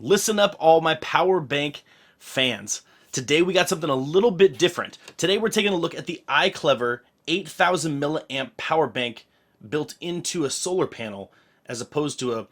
Listen up, all my power bank fans. Today we got something a little bit different. Today we're taking a look at the iClever 8,000 milliamp power bank built into a solar panel as opposed to a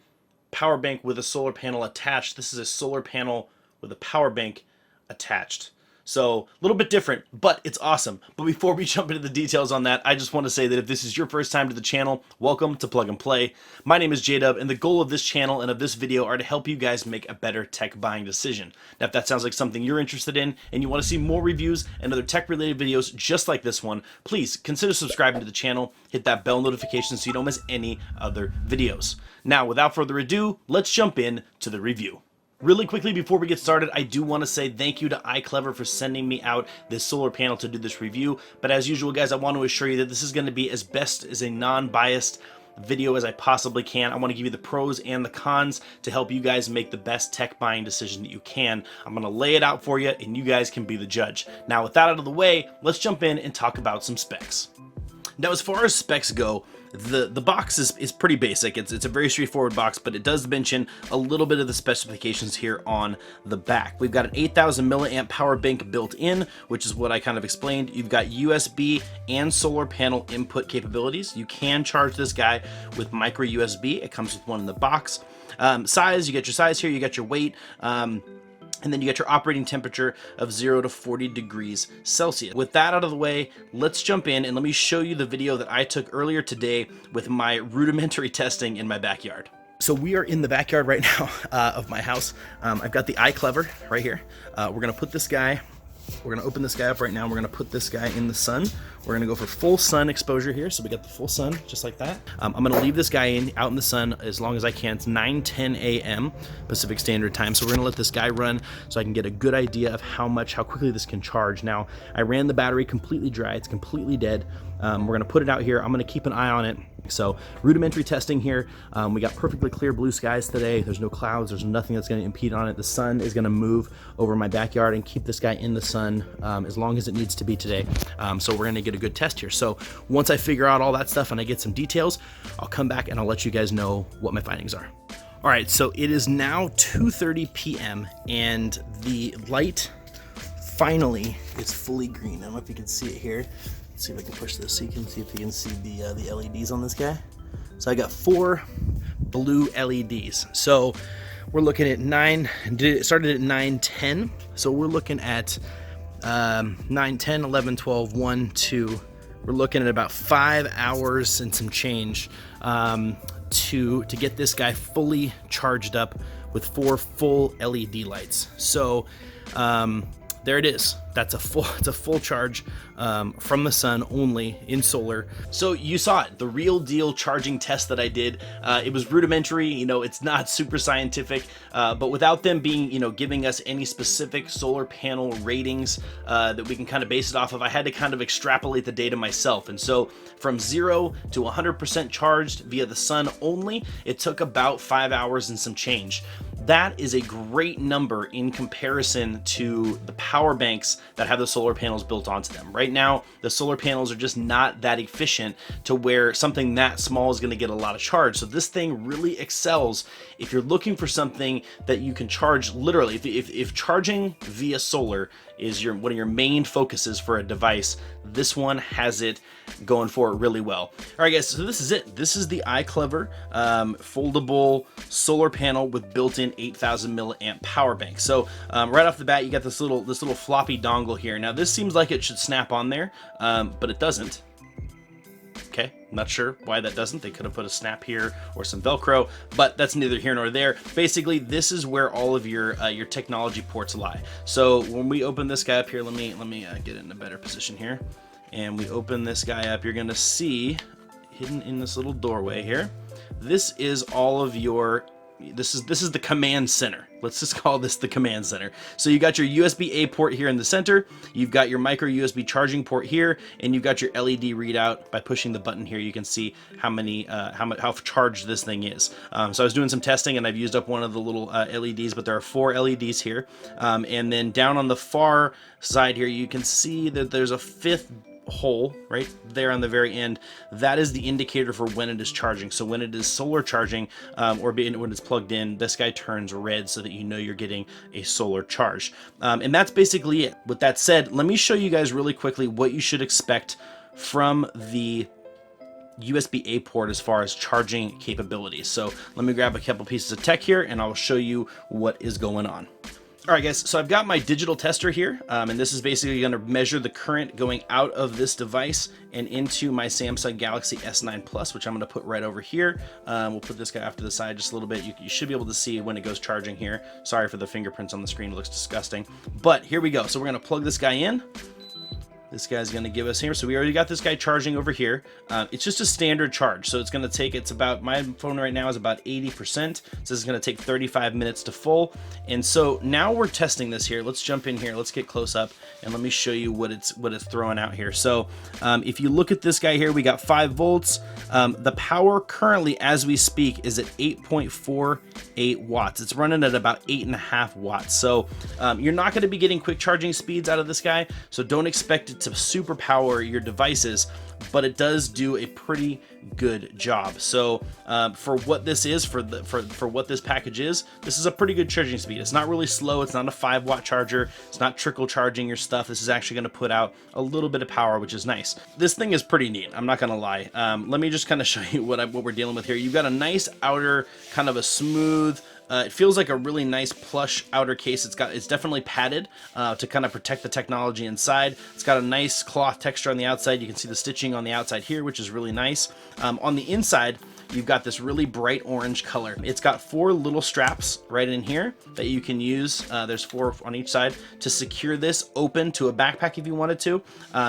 power bank with a solar panel attached. This is a solar panel with a power bank attached. So a little bit different, but it's awesome. But before we jump into the details on that, I just want to say that if this is your first time to the channel, welcome to Plug and Play. My name is JDubb, and the goal of this channel and of this video are to help you guys make a better tech buying decision. Now, if that sounds like something you're interested in and you want to see more reviews and other tech-related videos just like this one, please consider subscribing to the channel, hit that bell notification so you don't miss any other videos. Now, without further ado, let's jump in to the review. Really quickly before we get started, I do want to say thank you to iClever for sending me out this solar panel to do this review. But as usual, guys, I want to assure you that this is going to be as best as a non-biased video as I possibly can. I want to give you the pros and the cons to help you guys make the best tech buying decision that you can. I'm going to lay it out for you and you guys can be the judge. Now, with that out of the way, let's jump in and talk about some specs. Now, as far as specs go, the box is pretty basic. It's a very straightforward box, but it does mention a little bit of the specifications here on the back. We've got an 8,000 milliamp power bank built in, which is what I kind of explained. You've got USB and solar panel input capabilities. You can charge this guy with micro USB. It comes with one in the box. Size, you get your size here, you got your weight. And then you get your operating temperature of 0 to 40 degrees Celsius. With that out of the way, let's jump in and let me show you the video that I took earlier today with my rudimentary testing in my backyard. So we are in the backyard right now of my house. I've got the iClever right here. We're gonna put this guy, we're gonna open this guy up right now. We're gonna put this guy in the sun. We're gonna go for full sun exposure here. So we got the full sun, just like that. I'm gonna leave this guy out in the sun as long as I can. It's 9:10 a.m. Pacific Standard Time. So we're gonna let this guy run so I can get a good idea of how quickly this can charge. Now, I ran the battery completely dry. It's completely dead. We're gonna put it out here. I'm gonna keep an eye on it. So rudimentary testing here. We got perfectly clear blue skies today. There's no clouds. There's nothing that's going to impede on it. The sun is going to move over my backyard and keep this guy in the sun as long as it needs to be today. So we're going to get a good test here. So once I figure out all that stuff and I get some details, I'll come back and I'll let you guys know what my findings are. All right, so it is now 2:30 p.m. and the light finally is fully green. I don't know if you can see it here. Let's see if I can push this so you can see if you can see the LEDs on this guy. So I got 4 blue LEDs. So we're looking at it started at 9:10. So we're looking at 9, 10, 11, 12, 1, 2. We're looking at about 5 hours and some change to get this guy fully charged up with 4 full LED lights. So there it is. It's a full charge from the sun only in solar. So you saw it, the real deal charging test that I did. It was rudimentary, it's not super scientific, but without them being, giving us any specific solar panel ratings that we can kind of base it off of, I had to kind of extrapolate the data myself. And so from 0 to 100% charged via the sun only, it took about 5 hours and some change. That is a great number in comparison to the power banks that have the solar panels built onto them. Right now, the solar panels are just not that efficient to where something that small is going to get a lot of charge. So this thing really excels if you're looking for something that you can charge literally. If charging via solar is one of your main focuses for a device, this one has it going for it really well. All right, guys, so this is it. This is the iClever foldable solar panel with built-in 8,000 milliamp power bank. So right off the bat, you got this little floppy dongle here. Now this seems like it should snap on there, but it doesn't. Okay, I'm not sure why that doesn't. They could have put a snap here or some Velcro, but that's neither here nor there. Basically, this is where all of your technology ports lie. So when we open this guy up here, let me get in a better position here, and we open this guy up. You're gonna see hidden in this little doorway here. This is all of your. This is the command center. Let's just call this the command center. So you got your USB-A port here in the center, you've got your micro USB charging port here, and you've got your LED readout. By pushing the button here, you can see how charged this thing is. So I was doing some testing and I've used up one of the little LEDs, but there are 4 LEDs here. And then down on the far side here, you can see that there's a 5th hole right there on the very end, that is the indicator for when it is charging. So when it is solar charging, when it's plugged in, this guy turns red so that you know you're getting a solar charge. And that's basically it. With that said, let me show you guys really quickly what you should expect from the USB-A port as far as charging capabilities. So let me grab a couple pieces of tech here and I'll show you what is going on. All right, guys, so I've got my digital tester here, and this is basically going to measure the current going out of this device and into my Samsung Galaxy S9 Plus, which I'm going to put right over here. We'll put this guy off to the side just a little bit. You should be able to see when it goes charging here. Sorry for the fingerprints on the screen, it looks disgusting. But here we go. So we're going to plug this guy in. This guy's going to give us here. So we already got this guy charging over here. It's just a standard charge. So it's going to take, my phone right now is about 80%. So this is going to take 35 minutes to full. And so now we're testing this here. Let's jump in here. Let's get close up and let me show you what it's throwing out here. So if you look at this guy here, we got 5 volts. The power currently as we speak is at 8.48 watts. It's running at about 8.5 watts. So you're not going to be getting quick charging speeds out of this guy. So don't expect it to superpower your devices, but it does do a pretty good job. So for what this is, for what this package is, this is a pretty good charging speed. It's not really slow. It's not a 5-watt charger. It's not trickle charging your stuff. This is actually going to put out a little bit of power, which is nice. This thing is pretty neat. I'm not going to lie. Let me just kind of show you what we're dealing with here. You've got a nice outer, kind of a smooth, it feels like a really nice plush outer case. It's definitely padded to kind of protect the technology inside. It's got a nice cloth texture on the outside. You can see the stitching on the outside here, which is really nice. On the inside, you've got this really bright orange color. It's got 4 little straps right in here that you can use. There's 4 on each side to secure this open to a backpack if you wanted to.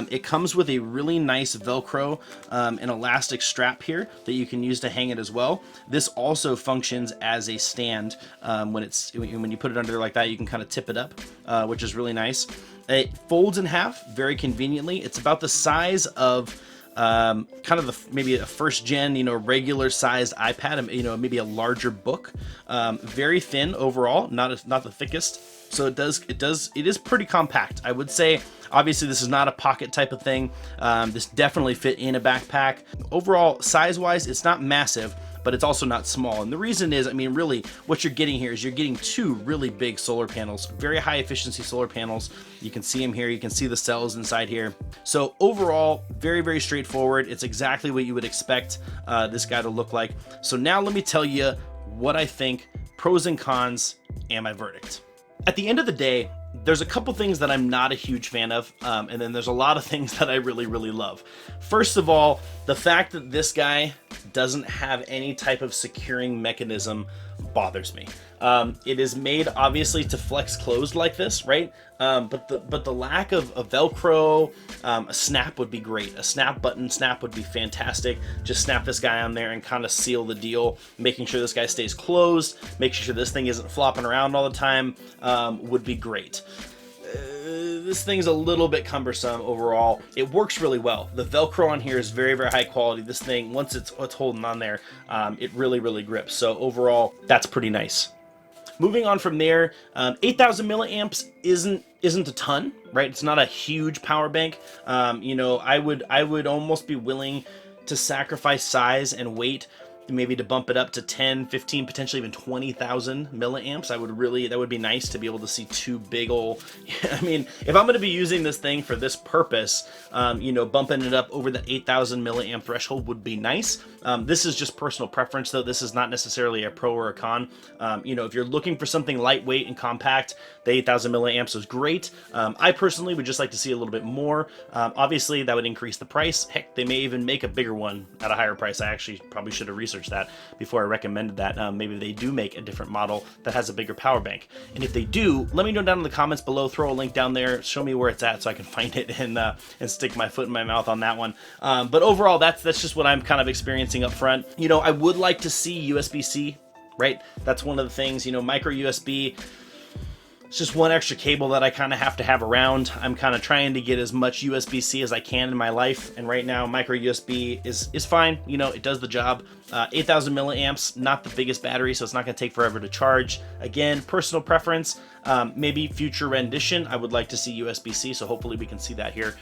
It comes with a really nice Velcro and elastic strap here that you can use to hang it as well. This also functions as a stand. When you put it under there like that, you can kind of tip it up, which is really nice. It folds in half very conveniently. It's about the size of kind of maybe a first gen, regular sized iPad, maybe a larger book. Very thin overall, not the thickest. So it is pretty compact. I would say, obviously this is not a pocket type of thing. This definitely fit in a backpack. Overall, size wise, it's not massive, but it's also not small. And the reason is, really what you're getting here is you're getting 2 really big solar panels, very high efficiency solar panels. You can see them here. You can see the cells inside here. So overall, very, very straightforward. It's exactly what you would expect this guy to look like. So now let me tell you what I think, pros and cons, and my verdict. At the end of the day, there's a couple things that I'm not a huge fan of, and then there's a lot of things that I really, really love. First of all, the fact that this guy doesn't have any type of securing mechanism bothers me. It is made obviously to flex closed like this, right? But the lack of Velcro, a snap would be great. A snap button snap would be fantastic. Just snap this guy on there and kind of seal the deal, making sure this guy stays closed, making sure this thing isn't flopping around all the time, would be great. This thing's a little bit cumbersome overall. It works really well. The Velcro on here is very, very high quality. This thing, once it's holding on there, it really, really grips. So overall, that's pretty nice. Moving on from there, 8,000 milliamps isn't a ton, right? It's not a huge power bank. I would almost be willing to sacrifice size and weight, maybe to bump it up to 10, 15, potentially even 20,000 milliamps. That would be nice to be able to see 2 big old, if I'm going to be using this thing for this purpose, bumping it up over the 8,000 milliamp threshold would be nice. This is just personal preference though. This is not necessarily a pro or a con. If you're looking for something lightweight and compact, the 8,000 milliamps is great. I personally would just like to see a little bit more. Obviously that would increase the price. Heck, they may even make a bigger one at a higher price. I actually probably should have researched that before I recommended that. Maybe they do make a different model that has a bigger power bank. And if they do, let me know down in the comments below, throw a link down there, show me where it's at so I can find it and stick my foot in my mouth on that one. But overall, that's just what I'm kind of experiencing up front. I would like to see USB-C, right? That's one of the things, micro USB. It's just one extra cable that I kind of have to have around. I'm kind of trying to get as much USB-C as I can in my life, and right now micro USB is fine. It does the job. 8,000 milliamps, not the biggest battery, so it's not going to take forever to charge. Again, personal preference, maybe future rendition. I would like to see USB-C, so hopefully we can see that here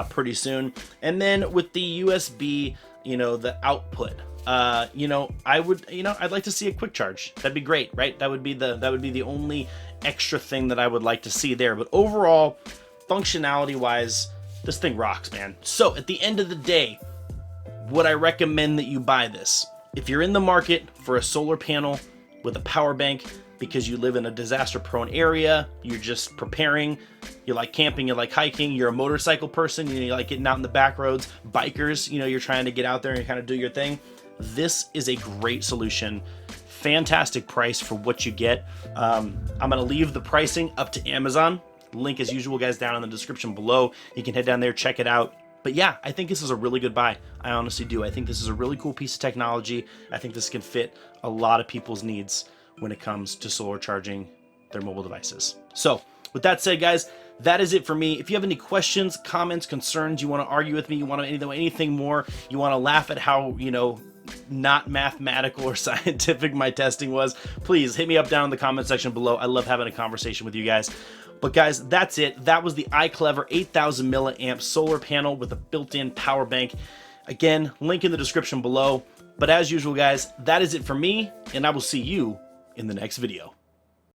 pretty soon. And then with the USB, the output, I'd like to see a quick charge. That'd be great, right? That would be the only extra thing that I would like to see there. But overall, functionality wise, this thing rocks, man. So at the end of the day, would I recommend that you buy this? If you're in the market for a solar panel with a power bank because you live in a disaster-prone area, you're just preparing, you like camping, you like hiking, you're a motorcycle person, you like getting out in the back roads, bikers, you're trying to get out there and kind of do your thing, this is a great solution. Fantastic price for what you get. I'm going to leave the pricing up to Amazon. Link as usual, guys, down in the description below. You can head down there, check it out. But yeah, I think this is a really good buy. I honestly do. I think this is a really cool piece of technology. I think this can fit a lot of people's needs when it comes to solar charging their mobile devices. So with that said, guys, that is it for me. If you have any questions, comments, concerns, you want to argue with me, you want to anything more, you want to laugh at how, not mathematical or scientific my testing was, please hit me up down in the comment section below. I love having a conversation with you guys. But guys, that's it. That was the iClever 8,000 milliamp solar panel with a built-in power bank. Again, link in the description below. But as usual, guys, that is it for me, and I will see you in the next video.